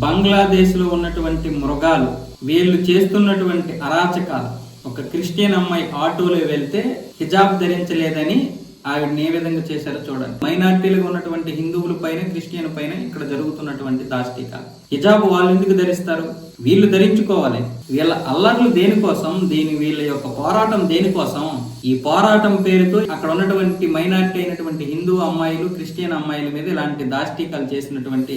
బంగ్లాదేశ్లో ఉన్నటువంటి మృగాలు, వీళ్ళు చేస్తున్నటువంటి అరాచకాలు. ఒక క్రిస్టియన్ అమ్మాయి ఆటోలో వెళ్తే హిజాబ్ ధరించలేదని ఆవిడని ఏ విధంగా చేశారో చూడండి. మైనార్టీలుగా ఉన్నటువంటి హిందువుల పైన, క్రిస్టియన్ పైన ఇక్కడ జరుగుతున్నటువంటి దాష్టికాలు. హిజాబ్ వాళ్ళు ఎందుకు ధరిస్తారు? వీళ్ళు ధరించుకోవాలి. వీళ్ళ అల్లర్లు దేనికోసం? వీళ్ళ యొక్క పోరాటం దేనికోసం? ఈ పోరాటం పేరుతో అక్కడ ఉన్నటువంటి మైనార్టీ అయినటువంటి హిందూ అమ్మాయిలు, క్రిస్టియన్ అమ్మాయిల మీద ఇలాంటి దాష్టికాలు చేసినటువంటి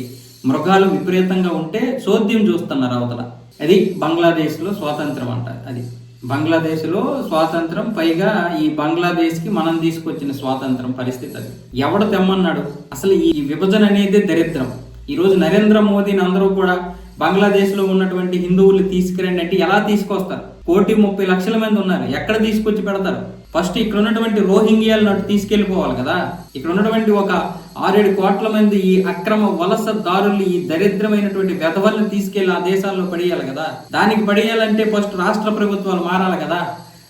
మృగాలు విపరీతంగా ఉంటే చోద్యం చూస్తున్నారు అవతల. అది బంగ్లాదేశ్లో స్వాతంత్రం అంట. అది బంగ్లాదేశ్లో స్వాతంత్రం, పైగా ఈ బంగ్లాదేశ్కి మనం తీసుకొచ్చిన స్వాతంత్రం పరిస్థితి. అది ఎవడు తెమ్మన్నాడు? అసలు ఈ విభజన అనేది దరిద్రం. ఈరోజు నరేంద్ర మోదీని అందరూ కూడా బంగ్లాదేశ్లో ఉన్నటువంటి హిందువులు తీసుకురండి అంటే ఎలా తీసుకొస్తారు? 1,30,00,000 మంది ఉన్నారు, ఎక్కడ తీసుకొచ్చి పెడతారు? ఫస్ట్ ఇక్కడ ఉన్నటువంటి రోహింగ్యాలను అటు తీసుకెళ్లిపోవాలి కదా. ఇక్కడ ఉన్నటువంటి ఒక 6-7 కోట్ల మంది ఈ అక్రమ వలస దారులు, ఈ దరిద్రమైనటువంటి వెధవల్ని తీసుకెళ్లి ఆ దేశాల్లో పడేయాలి కదా. దానికి పడేయాలంటే ఫస్ట్ రాష్ట్ర ప్రభుత్వాలు మారాలి కదా.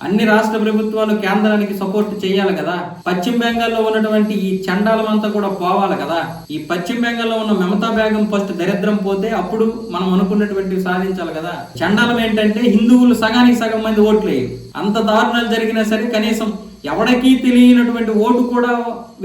అన్ని రాష్ట్ర ప్రభుత్వాలు కేంద్రానికి సపోర్ట్ చేయాలి కదా. పశ్చిమ బెంగాల్లో ఉన్నటువంటి ఈ చండాలం అంతా కూడా పోవాలి కదా. ఈ పశ్చిమ బెంగాల్లో ఉన్న మమతా బేగం ఫస్ట్ దరిద్రం పోతే అప్పుడు మనం అనుకున్నటువంటివి సాధించాలి కదా. చండాలం ఏంటంటే హిందువులు సగానికి సగం మంది ఓట్లు వేయరు. అంత దారుణాలు జరిగినా సరే కనీసం ఎవడికి తెలియనటువంటి ఓటు కూడా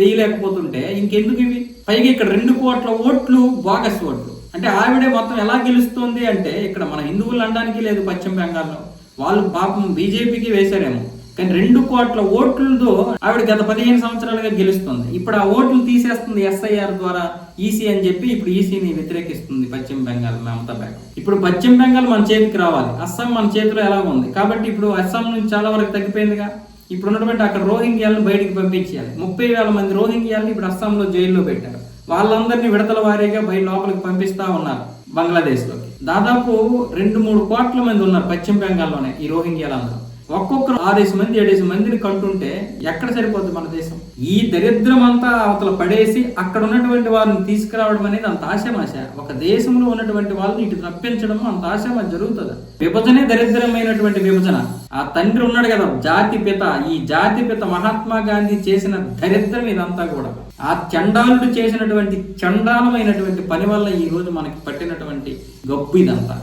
వేయలేకపోతుంటే ఇంకెందుకు ఇవి? పైగా ఇక్కడ 2 కోట్ల ఓట్లు బోగస్ ఓట్లు. అంటే ఆవిడే మొత్తం ఎలా గెలుస్తుంది అంటే ఇక్కడ మన హిందువులు అనడానికి లేదు. పశ్చిమ బెంగాల్లో వాళ్ళు పాపం బీజేపీకి వేశారేమో, కానీ 2 కోట్ల ఓట్లతో ఆవిడ గత 15 సంవత్సరాలుగా గెలుస్తుంది. ఇప్పుడు ఆ ఓట్లు తీసేస్తుంది ఎస్ఐఆర్ ద్వారా, ఈసీ అని చెప్పి ఇప్పుడు ఈసీని వ్యతిరేకిస్తుంది పశ్చిమ బెంగాల్ మమతా బేగం. ఇప్పుడు పశ్చిమ బెంగాల్ మన చేతికి రావాలి, అస్సాం మన చేతిలో ఎలా ఉంది కాబట్టి ఇప్పుడు అస్సాం నుంచి చాలా వరకు తగ్గిపోయిందిగా. ఇప్పుడు ఉన్నటువంటి అక్కడ రోహింగ్యాలను బయటికి పంపించేయాలి. 30,000 మంది రోహింగ్యాలను ఇప్పుడు అస్సాంలో జైల్లో పెట్టారు. వాళ్ళందరినీ విడతల వారీగా బయట లోపలికి పంపిస్తా ఉన్నారు బంగ్లాదేశ్లోకి. దాదాపు 2-3 కోట్ల మంది ఉన్నారు పశ్చిమ బెంగాల్లోనే ఈ రోహింగ్యాలందరూ. ఒక్కొక్కరు 6 మంది 7 మందిని కంటుంటే ఎక్కడ సరిపోద్ది మన దేశం? ఈ దరిద్రం అంతా అవతల పడేసి అక్కడ ఉన్నటువంటి వారిని తీసుకురావడం అనేది అంత ఆశామాష. ఒక దేశంలో ఉన్నటువంటి వాళ్ళని ఇటు తప్పించడం అంత ఆశామాష జరుగుతుంది. విభజనే దరిద్రమైనటువంటి విభజన. ఆ తండ్రి ఉన్నాడు కదా జాతిపిత, ఈ జాతిపిత మహాత్మా గాంధీ చేసిన దరిద్రం ఇదంతా కూడా. ఆ చండాలుడు చేసినటువంటి చండాలమైనటువంటి పని వల్ల ఈ రోజు మనకి పట్టినటువంటి గబ్బు ఇదంతా.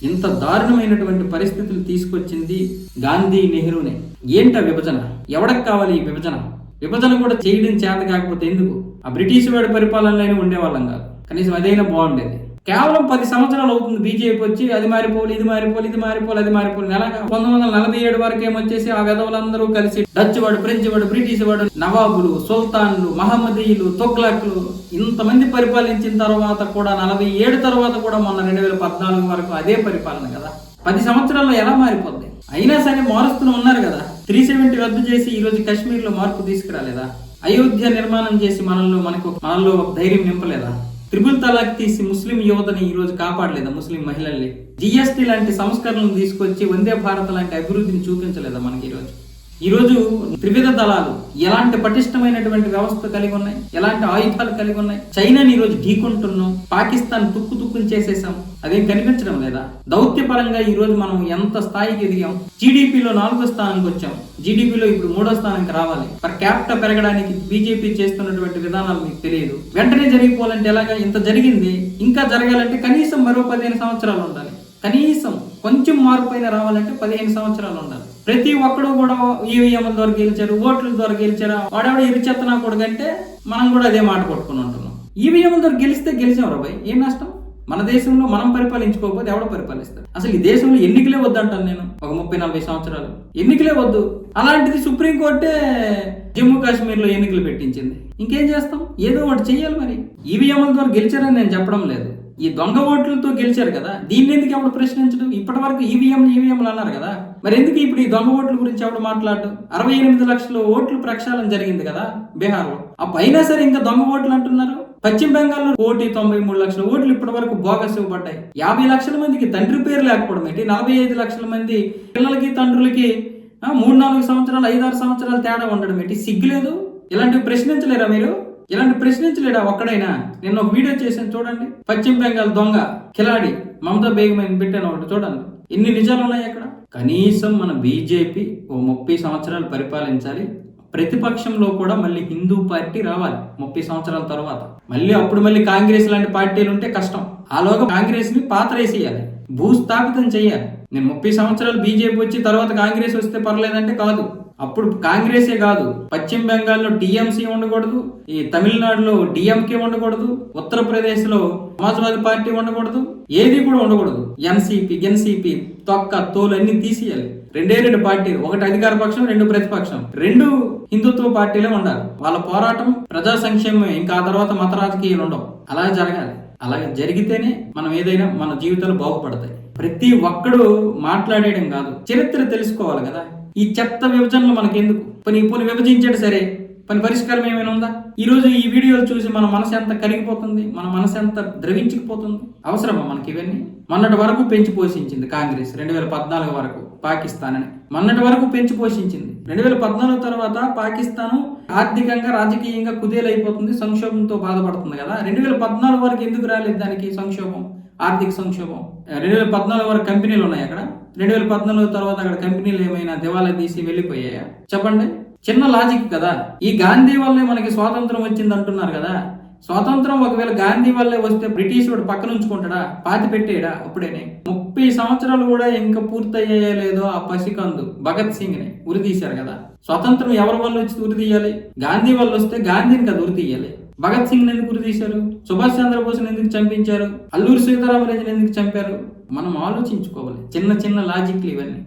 ఇంత దారుణమైనటువంటి పరిస్థితులు తీసుకొచ్చింది గాంధీ, నెహ్రూనే. ఏంట విభజన? ఎవరికి కావాలి ఈ విభజన? విభజన కూడా చేయడం చేత కాకపోతే ఎందుకు? ఆ బ్రిటిష్ వాడి పరిపాలనలోనే ఉండేవాళ్ళం కాదు, కనీసం అదైనా బాగుండేది. కేవలం 10 సంవత్సరాలు అవుతుంది బీజేపీ వచ్చి. అది మారిపోవాలి, ఇది మారిపోవాలి, ఇది మారిపోవాలి, అది మారిపోవాలి. నెలగా 1947 వరకు ఏమొచ్చేసి ఆ వెధవులందరూ కలిసి డచ్ వాడు, ఫ్రెంచ్ వాడు, బ్రిటిష్ వాడు, నవాబులు, సుల్తాన్లు, మహమ్మదీయులు, తొగ్లక్లు ఇంతమంది పరిపాలించిన తర్వాత కూడా 47 తర్వాత కూడా మొన్న 2014 వరకు అదే పరిపాలన కదా. 10 సంవత్సరాల్లో ఎలా మారిపోద్ది? అయినా సరే మారుస్తూనే ఉన్నారు కదా. 370 రద్దు చేసి ఈ రోజు కాశ్మీర్లో మార్పు తీసుకురాలేదా? అయోధ్య నిర్మాణం చేసి మనలో ఒక ధైర్యం నింపలేదా? ట్రిపుల్ తలాక్ తీసి ముస్లిం యువతని ఈ రోజు కాపాడలేదా? ముస్లిం మహిళల్ని జిఎస్టీ లాంటి సంస్కరణలు తీసుకొచ్చి వందే భారత్ లాంటి అభివృద్ధిని చూపించలేదా మనకి? ఈ రోజు త్రివిధ దళాలు ఎలాంటి పటిష్టమైనటువంటి వ్యవస్థ కలిగి ఉన్నాయి, ఎలాంటి ఆయుధాలు కలిగి ఉన్నాయి. చైనాని ఈ రోజు ఢీకొంటున్నాం, పాకిస్తాన్ తుక్కుని చేసేసాం. అదేం కనిపించడం లేదా? దౌత్యపరంగా ఈ రోజు మనం ఎంత స్థాయికి ఎదిగాం. జీడిపిలో 4వ స్థానానికి వచ్చాం, జీడిపిలో ఇప్పుడు 3వ స్థానానికి రావాలి. పర్ క్యాపిటల్ పెరగడానికి బీజేపీ చేస్తున్నటువంటి విధానాలు మీకు తెలియదు. వెంటనే జరిగిపోవాలంటే ఎలాగా? ఇంత జరిగింది, ఇంకా జరగాలంటే కనీసం మరో 15 సంవత్సరాలు ఉండాలి. కనీసం కొంచెం మార్పు అయినా రావాలంటే 15 సంవత్సరాలు ఉండాలి. ప్రతి ఒక్కడు కూడా ఈవీఎంల ద్వారా గెలిచారు, ఓట్ల ద్వారా గెలిచారా, వాడెవడ ఇరుచెత్తనా కొడుకంటే మనం కూడా అదే మాట కొట్టుకుని ఉంటున్నాం. ఈవీఎంల ద్వారా గెలిచాం రాబాయ్, ఏం నష్టం? మన దేశంలో మనం పరిపాలించుకోకపోతే ఎవడో పరిపాలిస్తారు? అసలు ఈ దేశంలో ఎన్నికలే వద్దంటాను నేను. ఒక 30-40 సంవత్సరాలు ఎన్నికలే వద్దు. అలాంటిది సుప్రీంకోర్టే జమ్మూ కాశ్మీర్లో ఎన్నికలు పెట్టించింది. ఇంకేం చేస్తాం? ఏదో ఒకటి చెయ్యాలి. మరి ఈవీఎంల ద్వారా గెలిచారని నేను చెప్పడం లేదు, ఈ దొంగ ఓట్లతో గెలిచారు కదా. దీన్ని ఎందుకు ఎవడు ప్రశ్నించడం? ఇప్పటి వరకు ఈవీఎంలు అన్నారు కదా, మరి ఎందుకు ఇప్పుడు ఈ దొంగ ఓట్ల గురించి ఎవడు మాట్లాడు? 68 లక్షల ఓట్లు ప్రక్షాళన జరిగింది కదా బీహార్లో. అయినా సరే ఇంకా దొంగ ఓట్లు అంటున్నారు. పశ్చిమ బెంగాల్లో 1,93,00,000 ఓట్లు ఇప్పటి వరకు బోగస్ ఇవ్వబడ్డాయి. 50 లక్షల మందికి తండ్రి పేరు లేకపోవడం ఏంటి? 45 లక్షల మంది పిల్లలకి తండ్రులకి 3-4 సంవత్సరాలు 5-6 సంవత్సరాలు తేడా ఉండడం ఏంటి? సిగ్గులేదు? ఇలాంటివి ప్రశ్నించలేరా మీరు? ఇలాంటి ప్రశ్నించలేడా ఒక్కడైనా? నిన్న ఒక వీడియో చేశాను చూడండి. పశ్చిమ బెంగాల్ దొంగ కిలాడి మమతా బేగం అని పెట్టాను ఒకటి చూడండి. ఎన్ని నిజాలు ఉన్నాయి అక్కడ. కనీసం మన బీజేపీ ఓ 30 సంవత్సరాలు పరిపాలించాలి. ప్రతిపక్షంలో కూడా మళ్ళీ హిందూ పార్టీ రావాలి 30 సంవత్సరాల తర్వాత. మళ్ళీ కాంగ్రెస్ లాంటి పార్టీలు ఉంటే కష్టం. ఆలోగా కాంగ్రెస్ ని పాతరేసేయాలి, భూస్థాపితం చేయాలి. నేను 30 సంవత్సరాలు బీజేపీ వచ్చి తర్వాత కాంగ్రెస్ వస్తే పర్లేదంటే కాదు. అప్పుడు కాంగ్రెసే కాదు, పశ్చిమ బెంగాల్లో టీఎంసీ ఉండకూడదు, ఈ తమిళనాడులో డిఎంకే ఉండకూడదు, ఉత్తరప్రదేశ్ లో సమాజ్వాదీ పార్టీ ఉండకూడదు, ఏది కూడా ఉండకూడదు. ఎన్సీపీ తొక్క తోలు అన్ని తీసేయాలి. రెండు పార్టీలు, ఒకటి అధికార పక్షం, 2 ప్రతిపక్షం, 2 హిందుత్వ పార్టీలే ఉండాలి. వాళ్ళ పోరాటం ప్రజా సంక్షేమం, ఇంకా ఆ తర్వాత మత రాజకీయాలు ఉండవు. అలా జరగాలి. అలాగే జరిగితేనే మనం ఏదైనా మన జీవితాలు బాగుపడతాయి. ప్రతి ఒక్కడు మాట్లాడేయడం కాదు, చరిత్ర తెలుసుకోవాలి కదా. ఈ చెత్త విభజనలు మనకెందుకు? పోనీ విభజించాడు సరే, పని పరిష్కారం ఏమైనా ఉందా? ఈ రోజు ఈ వీడియోలు చూసి మన మనసు ఎంత కరిగిపోతుంది, మన మనసు ఎంత ద్రవించుకుపోతుంది. అవసరమా మనకి ఇవన్నీ? మొన్నటి వరకు పెంచి పోషించింది కాంగ్రెస్, 2014 వరకు పాకిస్తాన్ అని మొన్నటి వరకు పెంచి పోషించింది. 2014 తర్వాత పాకిస్తాన్ ఆర్థికంగా రాజకీయంగా కుదేలైపోతుంది, సంక్షోభంతో బాధపడుతుంది కదా. 2014 వరకు ఎందుకు రాలేదు దానికి సంక్షోభం, ఆర్థిక సంక్షోభం? 2014 వరకు కంపెనీలు ఉన్నాయి అక్కడ. 2014 తర్వాత అక్కడ కంపెనీలు ఏమైనా దివాలా తీసి వెళ్ళిపోయాయా? చెప్పండి. చిన్న లాజిక్ కదా. ఈ గాంధీ వల్లే మనకి స్వాతంత్రం వచ్చింది అంటున్నారు కదా. స్వాతంత్రం ఒకవేళ గాంధీ వల్లే వస్తే బ్రిటిష్ వాడు పక్కన ఉంచుకుంటాడా? పాతి పెట్టేయడా? అప్పుడేనే 30 సంవత్సరాలు కూడా ఇంకా పూర్తయ్యే లేదో ఆ పసికందు భగత్ సింగ్ ని ఉరితీశారు కదా. స్వాతంత్రం ఎవరి వల్ల వచ్చి ఉరితీయాలి? గాంధీ వల్ల వస్తే గాంధీని కదా ఉరితీయాలి. భగత్ సింగ్ ఎందుకు ఉరితీశారు? సుభాష్ చంద్రబోస్ ఎందుకు చంపించారు? అల్లూరి సీతారామరాజుని ఎందుకు చంపారు? మనం ఆలోచించుకోవాలి. చిన్న లాజిక్లు ఇవన్నీ.